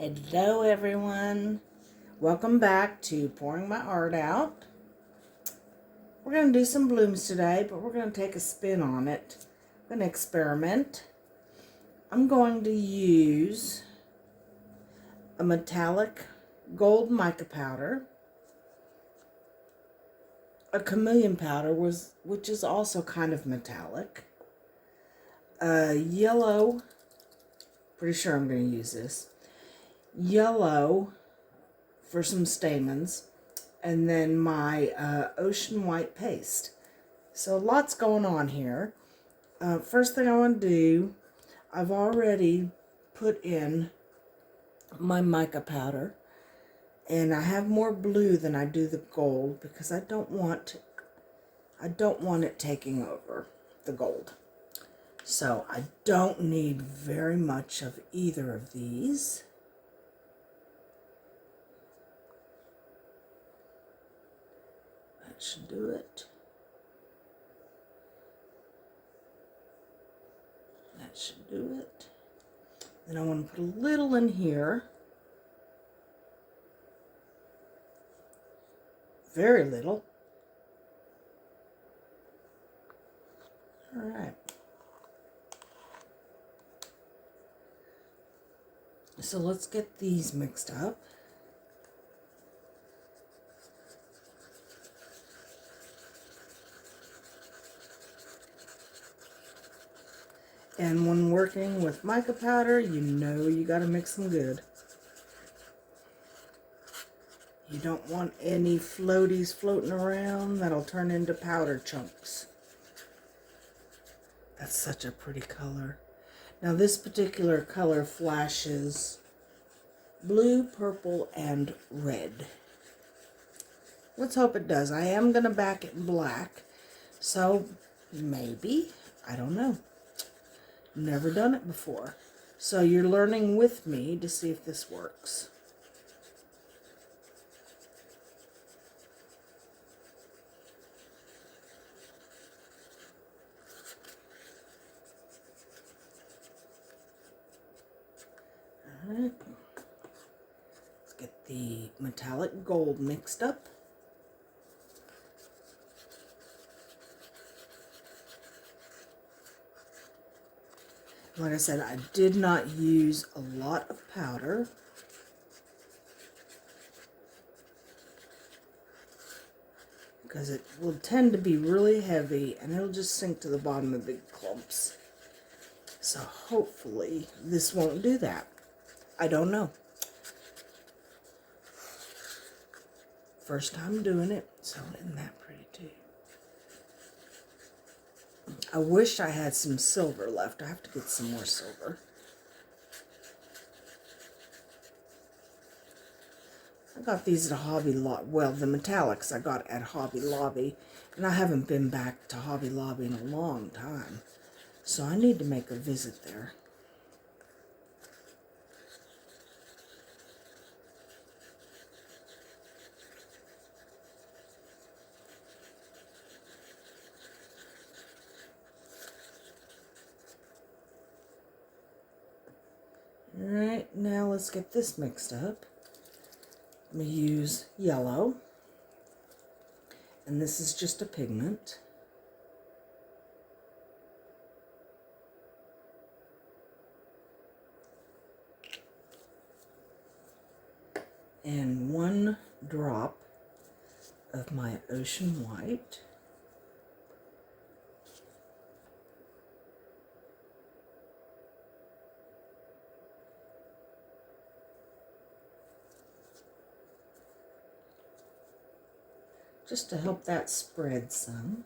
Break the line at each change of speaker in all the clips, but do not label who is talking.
Hello everyone, welcome back to Pouring My Art Out. We're going to do some blooms today, but we're going to take a spin on it. I'm going to experiment. I'm going to use a metallic gold mica powder, a chameleon powder, which is also kind of metallic, a yellow, pretty sure I'm going to use this, yellow for some stamens, and then my ocean white paste. So lots going on here. First thing I want to do, I've already put in my mica powder, and I have more blue than I do the gold because I don't want it taking over the gold. So I don't need very much of either of these. That should do it. That should do it. Then I want to put a little in here. Very little. All right. So let's get these mixed up. And when working with mica powder, you know you got to mix them good. You don't want any floaties floating around that'll turn into powder chunks. That's such a pretty color. Now this particular color flashes blue, purple, and red. Let's hope it does. I am going to back it in black, so maybe, I don't know. Never done it before. So you're learning with me to see if this works. Alright. Let's get the metallic gold mixed up. Like I said, I did not use a lot of powder. Because it will tend to be really heavy and it'll just sink to the bottom of big clumps. So hopefully this won't do that. I don't know. First time doing it, so isn't that pretty too? I wish I had some silver left. I have to get some more silver. I got these at Hobby Lobby. Well, the metallics I got at Hobby Lobby, and I haven't been back to Hobby Lobby in a long time. So I need to make a visit there. Alright, now let's get this mixed up. I'm going to use yellow, and this is just a pigment. And 1 drop of my ocean white. Just to help that spread some.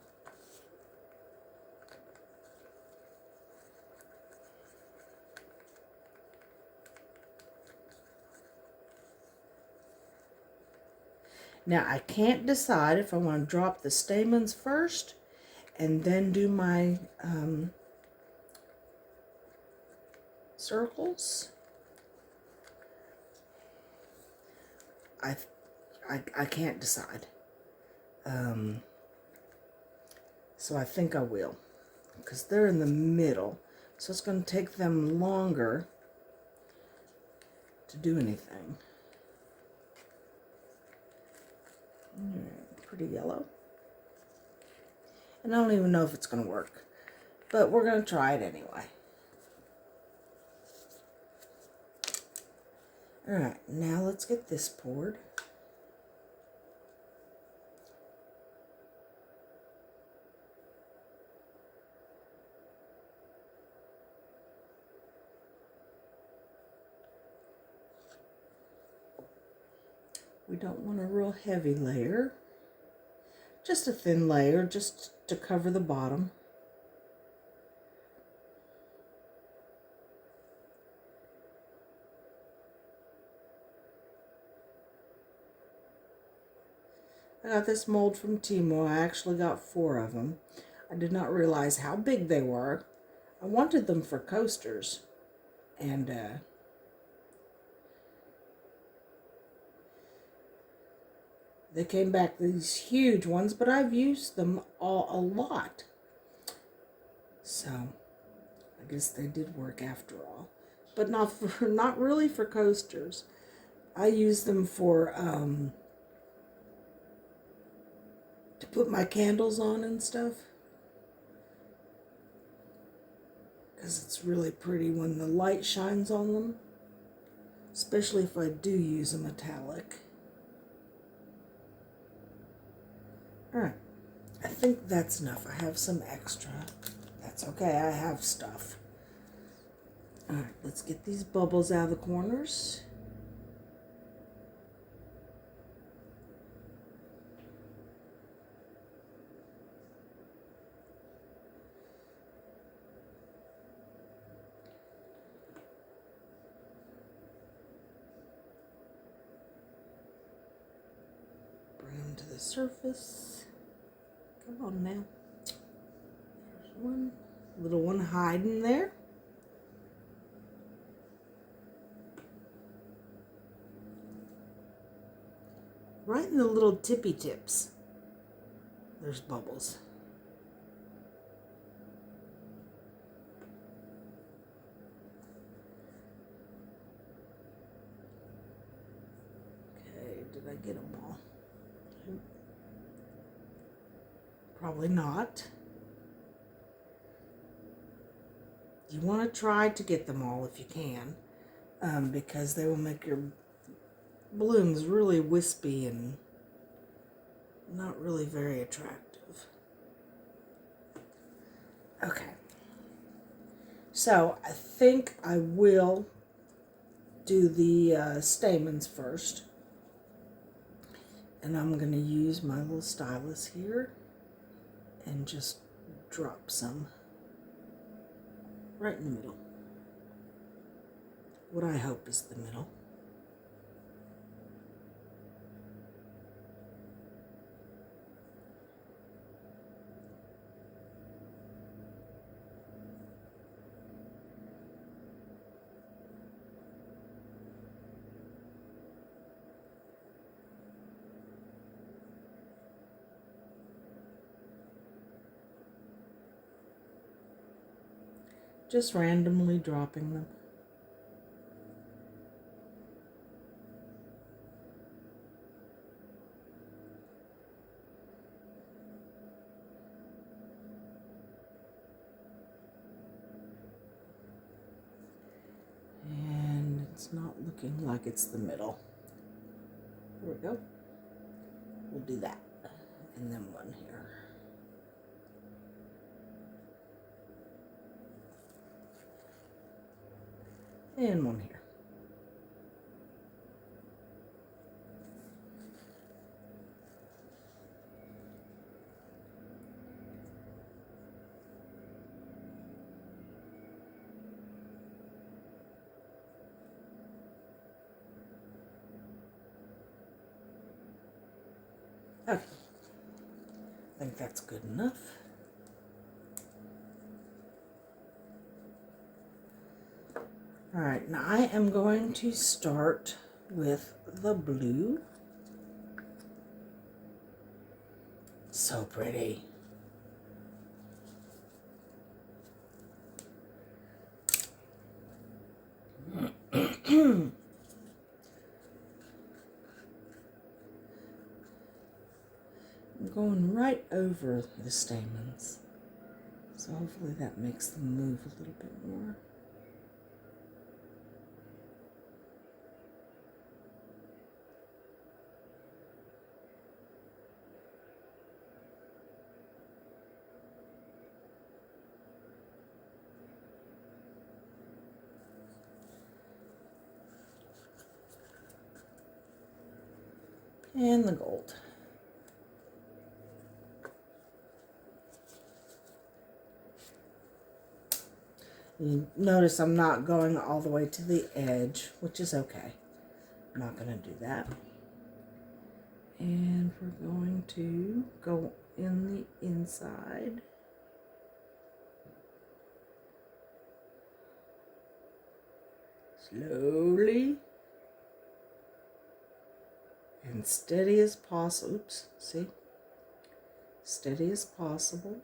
Now I can't decide if I want to drop the stamens first and then do my circles. I can't decide. So I think I will, because they're in the middle. So it's going to take them longer to do anything. Alright, pretty yellow. And I don't even know if it's going to work, but we're going to try it anyway. Alright, now let's get this poured. We don't want a real heavy layer, just a thin layer just to cover the bottom. I got this mold from Temu. I actually got 4 of them. I did not realize how big they were. I wanted them for coasters, and they came back these huge ones, but I've used them all a lot. So I guess they did work after all, but not really for coasters. I use them for to put my candles on and stuff, because it's really pretty when the light shines on them, especially if I do use a metallic. Alright, I think that's enough. I have some extra. That's okay, I have stuff. Alright, let's get these bubbles out of the corners. Bring them to the surface. Come on now. There's one. Little one hiding there. Right in the little tippy tips, there's bubbles. Okay, did I get them all? Probably not. You want to try to get them all if you can, because they will make your balloons really wispy and not really very attractive. Okay. So I think I will do the stamens first. And I'm going to use my little stylus here and just drop some right in the middle. What I hope is the middle. Just randomly dropping them. And it's not looking like it's the middle. There we go. We'll do that. And then one here. And one here. Okay. I think that's good enough. Alright, now I am going to start with the blue. So pretty. going right over the stamens. So hopefully that makes them move a little bit more. And the gold. You notice I'm not going all the way to the edge, which is okay. I'm not going to do that. And we're going to go in the inside. Slowly. And steady as possible. Oops, see? Steady as possible.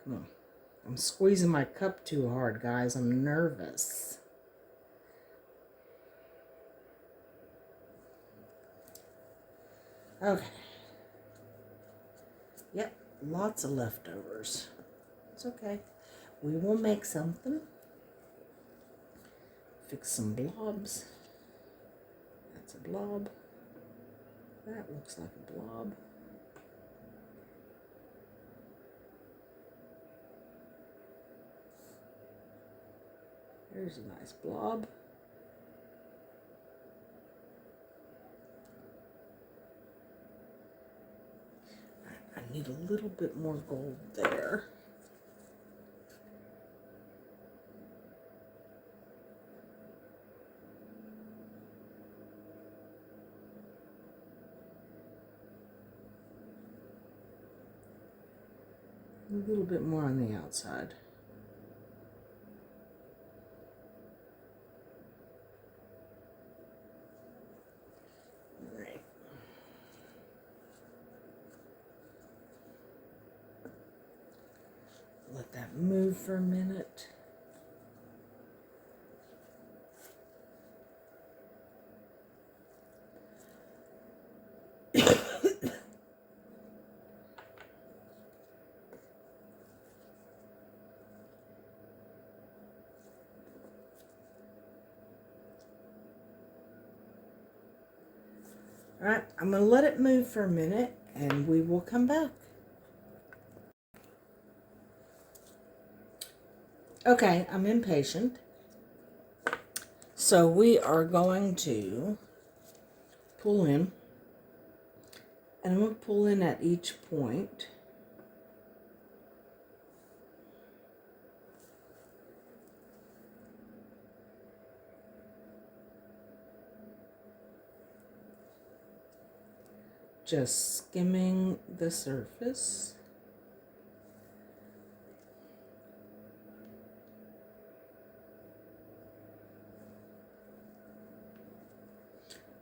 Come on. I'm squeezing my cup too hard, guys. I'm nervous. Okay. Yep, lots of leftovers. It's okay. We will make something. Fix some blobs. That's a blob. That looks like a blob. There's a nice blob. I need a little bit more gold there. A little bit more on the outside. All right. Let that move for a minute. All right, I'm going to let it move for a minute and we will come back. Okay, I'm impatient. So we are going to pull in, and I'm going to pull in at each point. Just skimming the surface.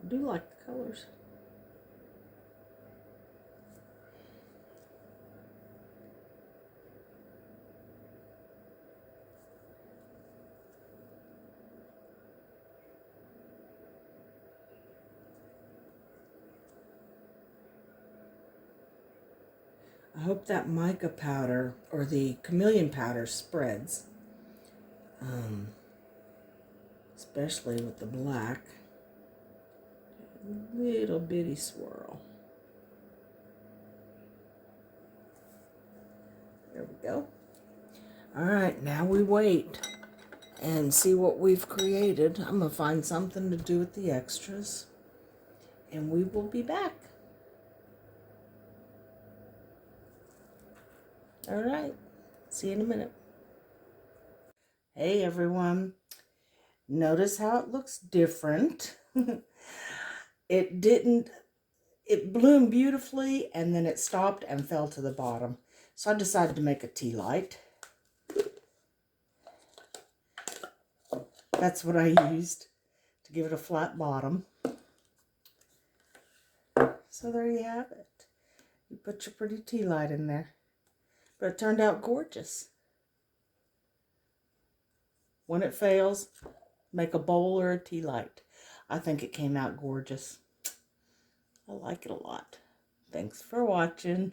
I do like the colors. I hope that mica powder or the chameleon powder spreads, especially with the black. A little bitty swirl. There we go. All right, now we wait and see what we've created. I'm going to find something to do with the extras, and we will be back. All right, see you in a minute. Hey everyone, notice how it looks different. It bloomed beautifully and then it stopped and fell to the bottom. So I decided to make a tea light. That's what I used to give it a flat bottom. So there you have it. You put your pretty tea light in there. But it turned out gorgeous. When it fails, make a bowl or a tea light. I think it came out gorgeous. I like it a lot. Thanks for watching.